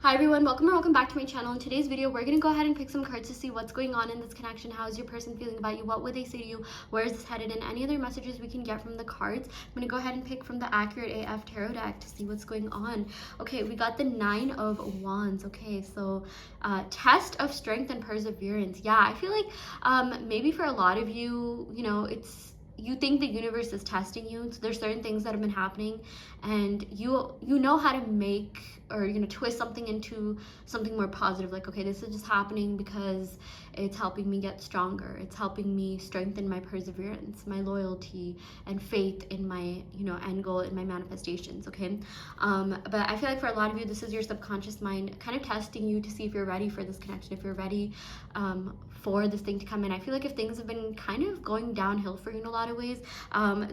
Hi everyone, welcome or welcome back to my channel. In today's video, we're going to go ahead and pick some cards to see what's going on in this connection. How is your person feeling about you? What would they say to you? Where is this headed? And any other messages we can get from the cards. I'm going to go ahead and pick from the Accurate AF Tarot deck to see what's going on. Okay, we got the 9 of Wands. Okay, so test of strength and perseverance. Yeah, I feel like maybe for a lot of you, you think the universe is testing you. So there's certain things that have been happening and you know how to make or twist something into something more positive. Like, okay, this is just happening because it's helping me get stronger. It's helping me strengthen my perseverance, my loyalty, and faith in my end goal, in my manifestations. Okay, but I feel like for a lot of you, this is your subconscious mind kind of testing you to see if you're ready for this connection, if you're ready for this thing to come in. I feel like if things have been kind of going downhill for you in a lot of ways,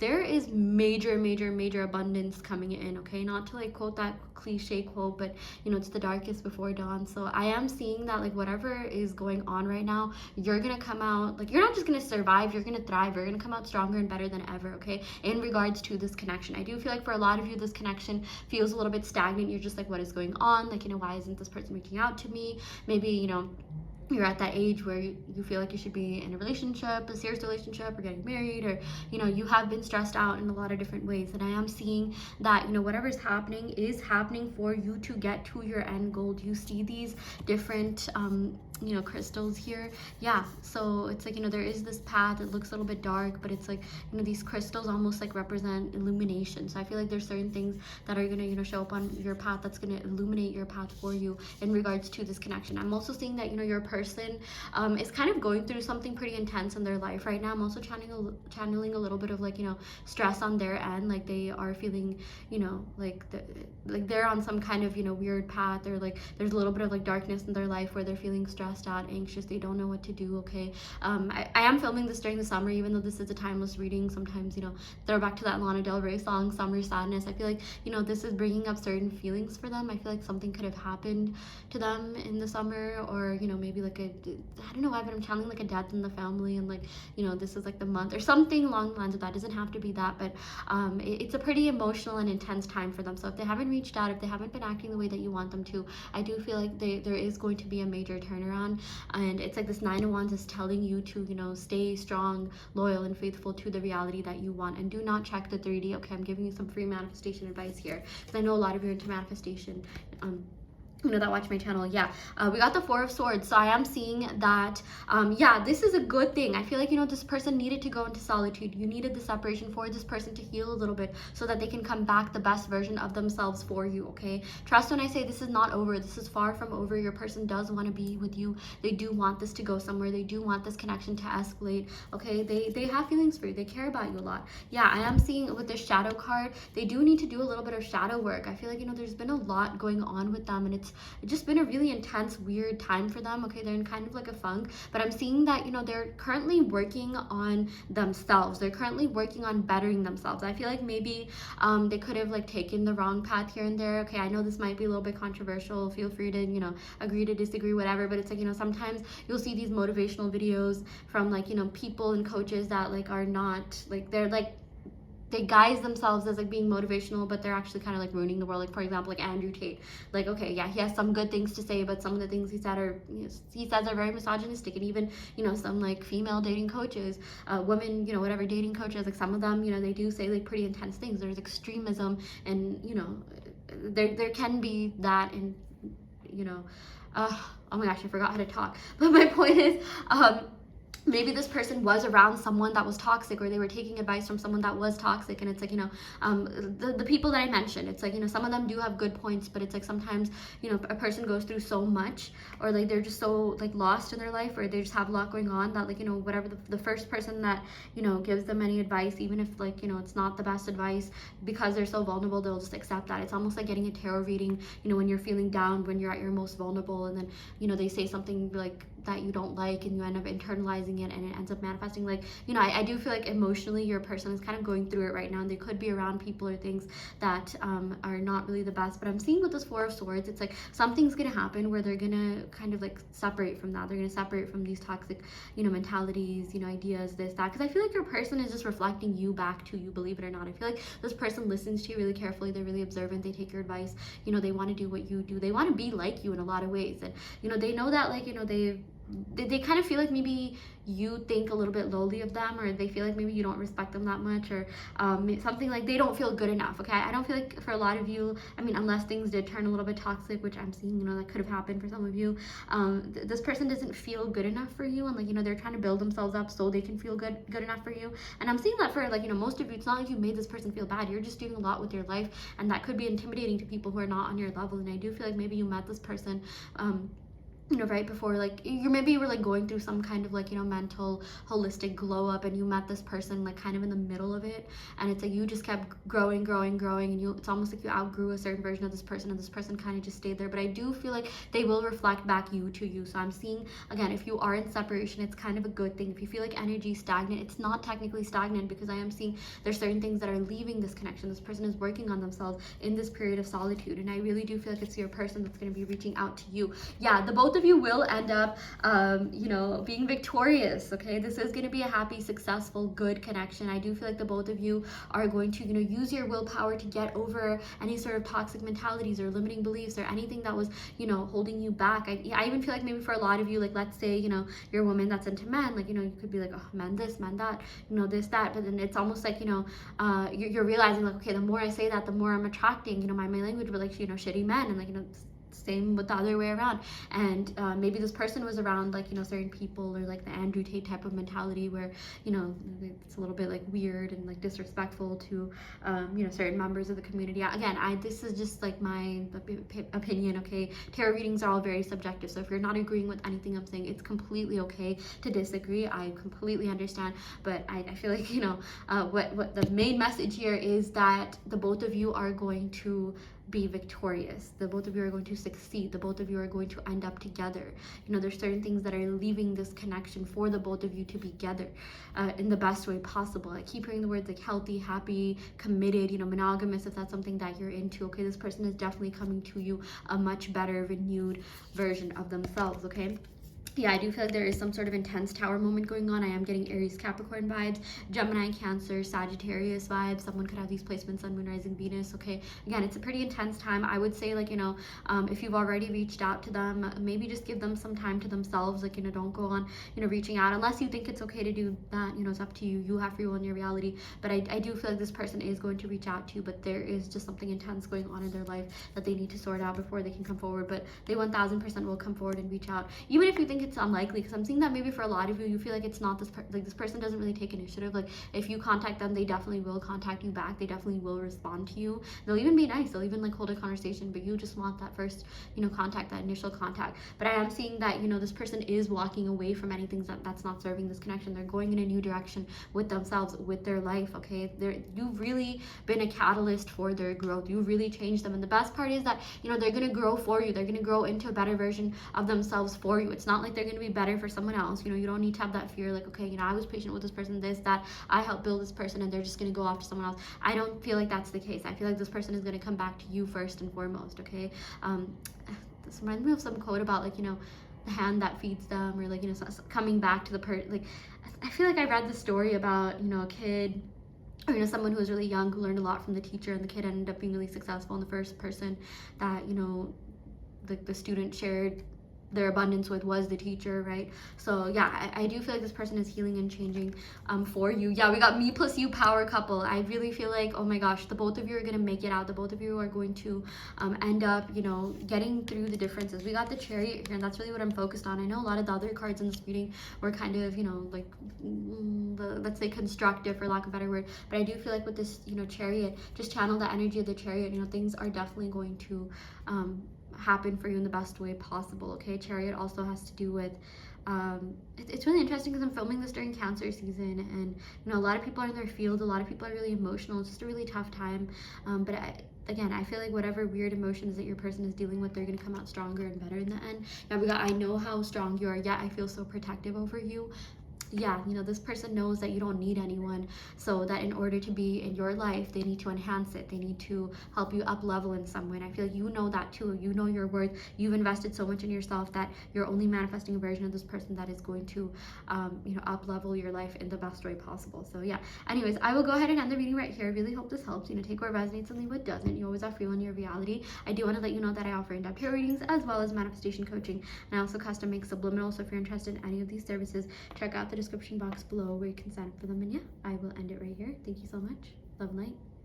there is major abundance coming in. Okay, not to like quote that cliche quote, but it's the darkest before dawn. So I am seeing that like whatever is going on right now, you're gonna come out, like, you're not just gonna survive, you're gonna thrive. You're gonna come out stronger and better than ever. Okay, in regards to this connection, I do feel like for a lot of you, this connection feels a little bit stagnant. You're just like, what is going on? Like, why isn't this person reaching out to me? Maybe you're at that age where you feel like you should be in a relationship, a serious relationship, or getting married, or you have been stressed out in a lot of different ways. And I am seeing that whatever's happening is happening for you to get to your end goal. Do you see these different crystals here? Yeah, so it's like there is this path. It looks a little bit dark, but it's like these crystals almost like represent illumination. So I feel like there's certain things that are gonna show up on your path that's gonna illuminate your path for you in regards to this connection. I'm also seeing that your person is kind of going through something pretty intense in their life right now. I'm also channeling a little bit of like stress on their end. Like they are feeling like they're on some kind of weird path, or like there's a little bit of like darkness in their life where they're feeling stressed out, anxious, they don't know what to do. Okay, I am filming this during the summer, even though this is a timeless reading. Sometimes throw back to that Lana Del Rey song, Summer Sadness. I feel like this is bringing up certain feelings for them. I feel like something could have happened to them in the summer, or maybe like I don't know why, but I'm channeling like a death in the family, and like this is like the month or something along the lines of that. It doesn't have to be that, but it's a pretty emotional and intense time for them. So if they haven't reached out, if they haven't been acting the way that you want them to, I do feel like there is going to be a major turnaround. And it's like this 9 of Wands is telling you to stay strong, loyal, and faithful to the reality that you want. And do not check the 3D. Okay, I'm giving you some free manifestation advice here, because I know a lot of you are into manifestation, that watch my channel. Yeah, we got the 4 of Swords. So I am seeing that yeah, this is a good thing. I feel like this person needed to go into solitude. You needed the separation for this person to heal a little bit, so that they can come back the best version of themselves for you. Okay, trust when I say this is not over. This is far from over. Your person does want to be with you. They do want this to go somewhere. They do want this connection to escalate. Okay, they have feelings for you. They care about you a lot. Yeah, I am seeing with the Shadow card, they do need to do a little bit of shadow work. I feel like there's been a lot going on with them, and it's just been a really intense, weird time for them. Okay, they're in kind of like a funk, but I'm seeing that they're currently working on themselves. They're currently working on bettering themselves. I feel like maybe they could have like taken the wrong path here and there. Okay, I know this might be a little bit controversial. Feel free to agree to disagree, whatever, but it's like sometimes you'll see these motivational videos from like people and coaches that like are not like, they're like, they guise themselves as like being motivational, but they're actually kind of like ruining the world. Like, for example, like Andrew Tate. Like, okay, yeah, he has some good things to say, but some of the things he said are he says are very misogynistic. And even some like female dating coaches, women, whatever dating coaches, like some of them, they do say like pretty intense things. There's extremism, and there can be that, and oh my gosh, I forgot how to talk. But my point is, maybe this person was around someone that was toxic, or they were taking advice from someone that was toxic. And it's like the people that I mentioned, it's like some of them do have good points, but it's like sometimes a person goes through so much, or like they're just so like lost in their life, or they just have a lot going on, that like whatever the first person that gives them any advice, even if like it's not the best advice, because they're so vulnerable, they'll just accept that. It's almost like getting a tarot reading when you're feeling down, when you're at your most vulnerable, and then they say something like that you don't like, and you end up internalizing it, and it ends up manifesting. Like, you know, I do feel like emotionally your person is kind of going through it right now, and they could be around people or things that are not really the best. But I'm seeing with this Four of Swords, it's like something's gonna happen where they're gonna kind of like separate from that. They're gonna separate from these toxic, you know, mentalities, you know, ideas, this, that. Because I feel like your person is just reflecting you back to you, believe it or not. I feel like this person listens to you really carefully. They're really observant. They take your advice. You know, they want to do what you do. They want to be like you in a lot of ways. And, you know, they know that, like, you know, they kind of feel like maybe you think a little bit lowly of them, or they feel like maybe you don't respect them that much, or something like they don't feel good enough. Okay, I don't feel like for a lot of you, I mean, unless things did turn a little bit toxic, which I'm seeing, you know, that could have happened for some of you, this person doesn't feel good enough for you, and like, you know, they're trying to build themselves up so they can feel good enough for you. And I'm seeing that for, like, you know, most of you, it's not like you made this person feel bad. You're just doing a lot with your life, and that could be intimidating to people who are not on your level. And I do feel like maybe you met this person you know, right before, like, maybe you were like going through some kind of, like, you know, mental holistic glow up, and you met this person like kind of in the middle of it, and it's like you just kept growing, and it's almost like you outgrew a certain version of this person, and this person kind of just stayed there. But I do feel like they will reflect back you to you. So I'm seeing, again, if you are in separation, it's kind of a good thing. If you feel like energy is stagnant, it's not technically stagnant, because I am seeing there's certain things that are leaving this connection. This person is working on themselves in this period of solitude, and I really do feel like it's your person that's going to be reaching out to you. Yeah, the both of you will end up you know, being victorious. Okay, this is going to be a happy, successful, good connection. I do feel like the both of you are going to, you know, use your willpower to get over any sort of toxic mentalities or limiting beliefs or anything that was, you know, holding you back. I even feel like maybe for a lot of you, like, let's say, you know, you're a woman that's into men, like, you know, you could be like, oh, men this, men that, you know, this, that. But then it's almost like, you know, you're realizing, like, okay, the more I say that, the more I'm attracting, you know, my language, but like, you know, shitty men, and like, you know, same with the other way around. And maybe this person was around, like, you know, certain people, or like the Andrew Tate type of mentality where, you know, it's a little bit like weird and like disrespectful to you know, certain members of the community. Again, this is just like my opinion. Okay, tarot readings are all very subjective, so if you're not agreeing with anything I'm saying, it's completely okay to disagree. I completely understand. But I feel like, you know, what the main message here is that the both of you are going to be victorious. The both of you are going to succeed. The both of you are going to end up together. You know, there's certain things that are leaving this connection for the both of you to be together in the best way possible. I keep hearing the words like healthy, happy, committed, you know, monogamous, if that's something that you're into. Okay, this person is definitely coming to you a much better, renewed version of themselves. Okay. Yeah, I do feel like there is some sort of intense tower moment going on. I am getting Aries, Capricorn vibes, Gemini, Cancer, Sagittarius vibes. Someone could have these placements on Moon, Rising, Venus. Okay, again, it's a pretty intense time. I would say, like, you know, if you've already reached out to them, maybe just give them some time to themselves. Like, you know, don't go on, you know, reaching out unless you think it's okay to do that. You know, it's up to you. You have free will in your reality. But I do feel like this person is going to reach out to you, but there is just something intense going on in their life that they need to sort out before they can come forward. But they 1000% will come forward and reach out, even if you think it's unlikely, because I'm seeing that maybe for a lot of you, you feel like it's not this like this person doesn't really take initiative. Like, if you contact them, they definitely will contact you back. They definitely will respond to you. They'll even be nice. They'll even like hold a conversation, but you just want that first, you know, contact, that initial contact. But I am seeing that, you know, this person is walking away from anything that's not serving this connection. They're going in a new direction with themselves, with their life. Okay, you've really been a catalyst for their growth. You've really changed them, and the best part is that, you know, they're gonna grow for you. They're gonna grow into a better version of themselves for you. It's not like they're gonna be better for someone else. You know, you don't need to have that fear, like, okay, you know, I was patient with this person, this, that, I helped build this person, and they're just gonna go off to someone else. I don't feel like that's the case. I feel like this person is gonna come back to you first and foremost. Okay, this reminds me of some quote about, like, you know, the hand that feeds them, or like, you know, coming back to the like, I feel like I read the story about, you know, a kid, or, you know, someone who was really young who learned a lot from the teacher, and the kid ended up being really successful, and the first person that, you know, the student shared their abundance with was the teacher, right? So yeah, I do feel like this person is healing and changing for you. Yeah, we got me plus you power couple. I really feel like, oh my gosh, the both of you are gonna make it out. The both of you are going to end up, you know, getting through the differences. We got the Chariot here, and that's really what I'm focused on. I know a lot of the other cards in this reading were kind of, you know, like let's say constructive, for lack of a better word, but I do feel like with this, you know, Chariot, just channel the energy of the Chariot. You know, things are definitely going to happen for you in the best way possible. Okay, Chariot also has to do with it's really interesting because I'm filming this during Cancer season, and, you know, a lot of people are in their field, a lot of people are really emotional. It's just a really tough time, but again, I feel like whatever weird emotions that your person is dealing with, they're going to come out stronger and better in the end. Yeah, we got, I know how strong you are, yet I feel so protective over you. Yeah, you know, this person knows that you don't need anyone, so that in order to be in your life, they need to enhance it, they need to help you up level in some way. And I feel like you know that too. You know your worth. You've invested so much in yourself that you're only manifesting a version of this person that is going to you know, up level your life in the best way possible. So yeah, anyways, I will go ahead and end the reading right here. Really hope this helps. You know, take what resonates and leave what doesn't. You always are free on your reality. I do want to let you know that I offer in-depth tarot readings as well as manifestation coaching, and I also custom make subliminal. So if you're interested in any of these services, check out the description box below where you can sign up for them. And yeah, I will end it right here. Thank you so much. Love and light.